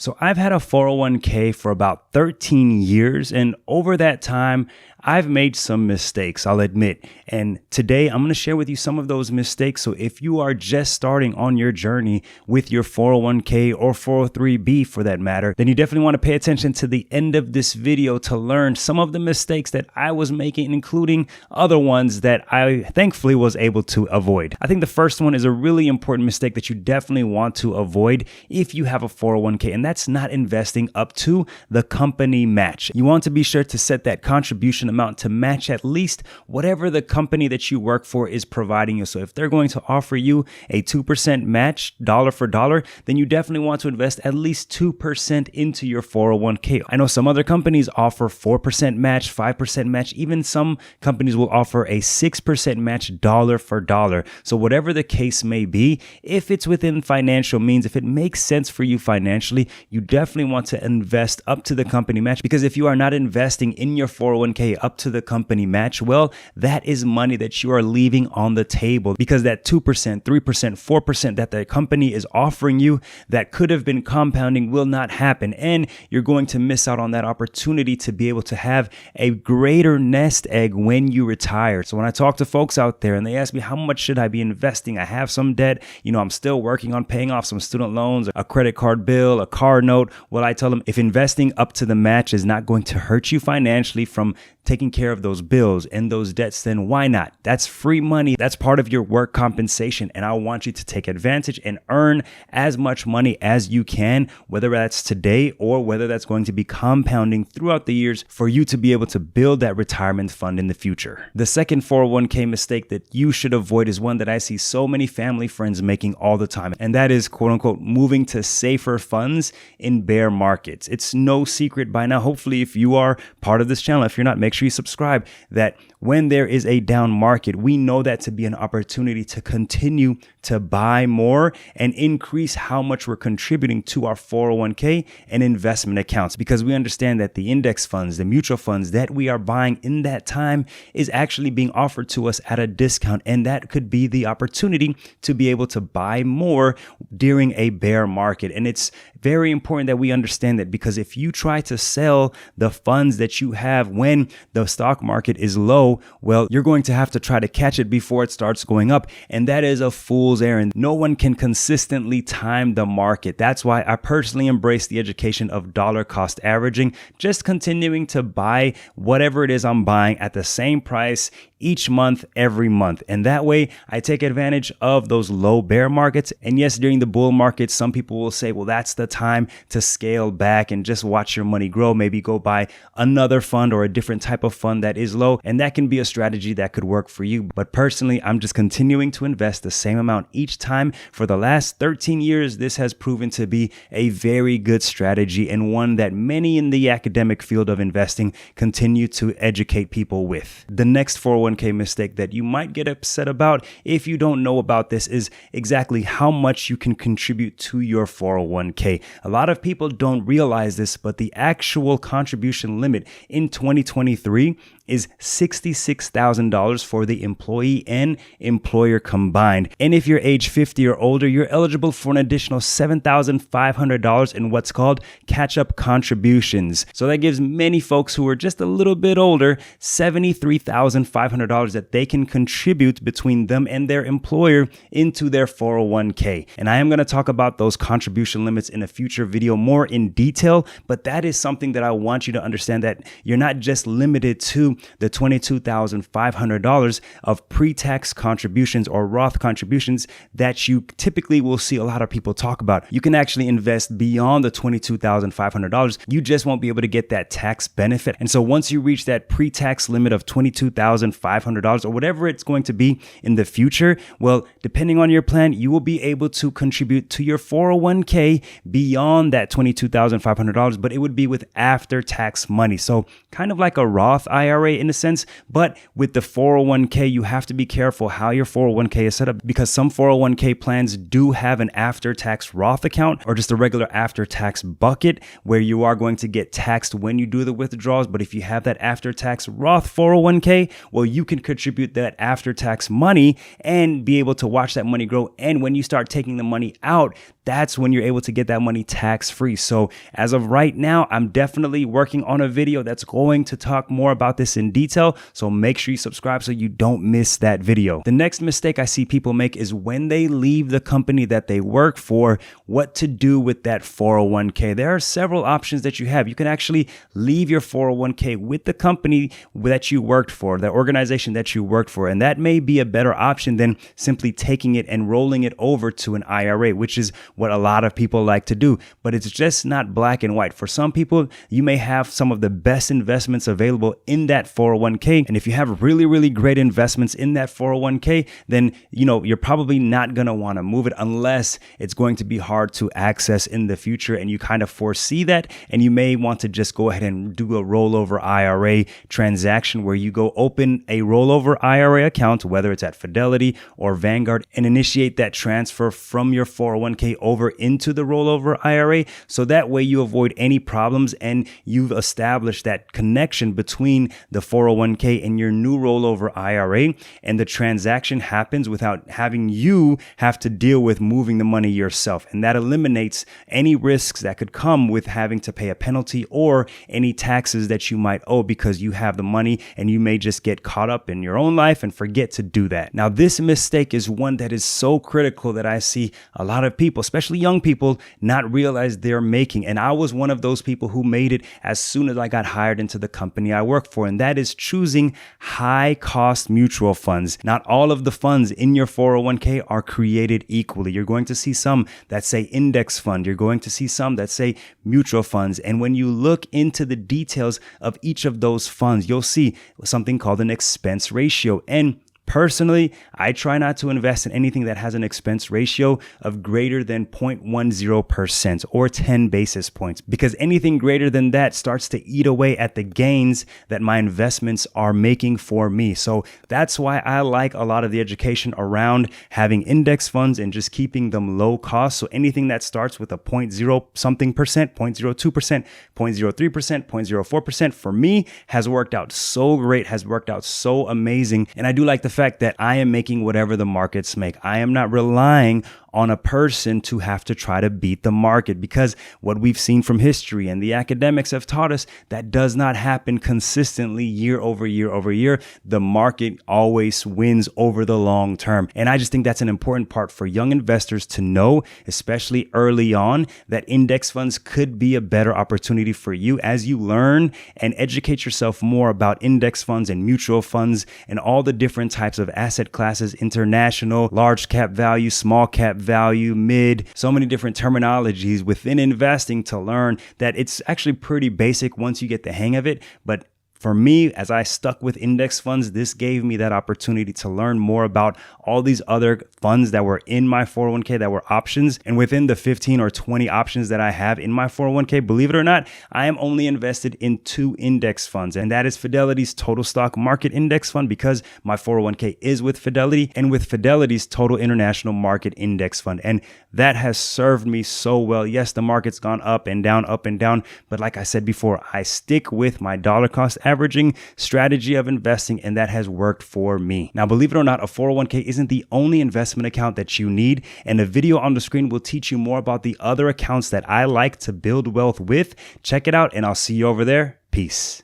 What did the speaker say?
So I've had a 401k for about 13 years, and over that time, I've made some mistakes, I'll admit. And today I'm going to share with you some of those mistakes. So if you are just starting on your journey with your 401k or 403b for that matter, then you definitely want to pay attention to the end of this video to learn some of the mistakes that I was making, including other ones that I thankfully was able to avoid. I think the first one is a really important mistake that you definitely want to avoid if you have a 401k, and that's not investing up to the company match. You want to be sure to set that contribution amount to match at least whatever the company that you work for is providing you. So if they're going to offer you a 2% match dollar for dollar, then you definitely want to invest at least 2% into your 401k. I know some other companies offer 4% match, 5% match, even some companies will offer a 6% match dollar for dollar. So whatever the case may be, if it's within financial means, if it makes sense for you financially, you definitely want to invest up to the company match, because if you are not investing in your 401k up to the company match, well, that is money that you are leaving on the table, because that 2%, 3%, 4% that the company is offering you that could have been compounding will not happen. And you're going to miss out on that opportunity to be able to have a greater nest egg when you retire. So when I talk to folks out there and they ask me, how much should I be investing? I have some debt. I'm still working on paying off some student loans, a credit card bill, a car note. Well, I tell them, if investing up to the match is not going to hurt you financially from taking care of those bills and those debts, then why not? That's free money. That's part of your work compensation. And I want you to take advantage and earn as much money as you can, whether that's today or whether that's going to be compounding throughout the years for you to be able to build that retirement fund in the future. The second 401k mistake that you should avoid is one that I see so many family friends making all the time. And that is, quote unquote, moving to safer funds in bear markets. It's no secret by now, hopefully, if you are part of this channel, if you're not, make sure you subscribe, that when there is a down market, we know that to be an opportunity to continue to buy more and increase how much we're contributing to our 401k and investment accounts, because we understand that the index funds, the mutual funds that we are buying in that time is actually being offered to us at a discount. And that could be the opportunity to be able to buy more during a bear market. And it's very important that we understand that, because if you try to sell the funds that you have when the stock market is low, well, you're going to have to try to catch it before it starts going up. And that is a fool's errand. No one can consistently time the market. That's why I personally embrace the education of dollar cost averaging, just continuing to buy whatever it is I'm buying at the same price each month, every month. And that way I take advantage of those low bear markets. And yes, during the bull market, some people will say, well, that's the time to scale back and just watch your money grow. Maybe go buy another fund or a different type of fund that is low. And that can be a strategy that could work for you. But personally, I'm just continuing to invest the same amount each time. For the last 13 years, this has proven to be a very good strategy, and one that many in the academic field of investing continue to educate people with. The next 401k mistake that you might get upset about if you don't know about this is exactly how much you can contribute to your 401k. A lot of people don't realize this, but the actual contribution limit in 2023 is $66,000 for the employee and employer combined. And if you're age 50 or older, you're eligible for an additional $7,500 in what's called catch-up contributions. So that gives many folks who are just a little bit older $73,500 that they can contribute between them and their employer into their 401k. And I am going to talk about those contribution limits in a future video more in detail, but that is something that I want you to understand, that you're not just limited to the $22,500 of pre-tax contributions or Roth contributions that you typically will see a lot of people talk about. You can actually invest beyond the $22,500. You just won't be able to get that tax benefit. And so once you reach that pre-tax limit of $22,500 or whatever it's going to be in the future, well, depending on your plan, you will be able to contribute to your 401k beyond that $22,500, but it would be with after-tax money. So kind of like a Roth IRA, IRA in a sense, but with the 401k, you have to be careful how your 401k is set up, because some 401k plans do have an after-tax Roth account or just a regular after-tax bucket where you are going to get taxed when you do the withdrawals. But if you have that after-tax Roth 401k, well, you can contribute that after-tax money and be able to watch that money grow. And when you start taking the money out, that's when you're able to get that money tax-free. So as of right now, I'm definitely working on a video that's going to talk more about this in detail. So make sure you subscribe so you don't miss that video. The next mistake I see people make is when they leave the company that they work for, what to do with that 401k. There are several options that you have. You can actually leave your 401k with the company that you worked for, the organization that you worked for. And that may be a better option than simply taking it and rolling it over to an IRA, which is what a lot of people like to do. But it's just not black and white. For some people, you may have some of the best investments available in that 401k. And if you have really, really great investments in that 401k, then you're probably not going to want to move it unless it's going to be hard to access in the future. And you kind of foresee that. And you may want to just go ahead and do a rollover IRA transaction where you go open a rollover IRA account, whether it's at Fidelity or Vanguard, and initiate that transfer from your 401k over into the rollover IRA. So that way you avoid any problems and you've established that connection between the 401k and your new rollover IRA. And the transaction happens without having you have to deal with moving the money yourself. And that eliminates any risks that could come with having to pay a penalty or any taxes that you might owe because you have the money and you may just get caught up in your own life and forget to do that. Now, this mistake is one that is so critical that I see a lot of people, especially young people, not realize they're making. And I was one of those people who made it as soon as I got hired into the company I work for. And that is choosing high cost mutual funds. Not all of the funds in your 401k are created equally. You're going to see some that say index fund. You're going to see some that say mutual funds. And when you look into the details of each of those funds, you'll see something called an expense ratio. And personally, I try not to invest in anything that has an expense ratio of greater than 0.10% or 10 basis points, because anything greater than that starts to eat away at the gains that my investments are making for me. So that's why I like a lot of the education around having index funds and just keeping them low cost. So anything that starts with a 0.0 something percent, 0.02%, 0.03%, 0.04% for me has worked out so great, has worked out so amazing. And I do like the fact that I am making whatever the markets make. I am not relying on a person to have to try to beat the market, because what we've seen from history and the academics have taught us that does not happen consistently year over year over year. The market always wins over the long term. And I just think that's an important part for young investors to know, especially early on, that index funds could be a better opportunity for you as you learn and educate yourself more about index funds and mutual funds and all the different types of asset classes, international, large cap value, small cap value, mid, so many different terminologies within investing to learn that it's actually pretty basic once you get the hang of it. But for me, as I stuck with index funds, this gave me that opportunity to learn more about all these other funds that were in my 401k that were options. And within the 15 or 20 options that I have in my 401k, believe it or not, I am only invested in 2 index funds. And that is Fidelity's Total Stock Market Index Fund, because my 401k is with Fidelity, and with Fidelity's Total International Market Index Fund. And that has served me so well. Yes, the market's gone up and down, but like I said before, I stick with my dollar cost averaging strategy of investing, and that has worked for me. Now, believe it or not, a 401k isn't the only investment account that you need, and a video on the screen will teach you more about the other accounts that I like to build wealth with. Check it out, and I'll see you over there. Peace.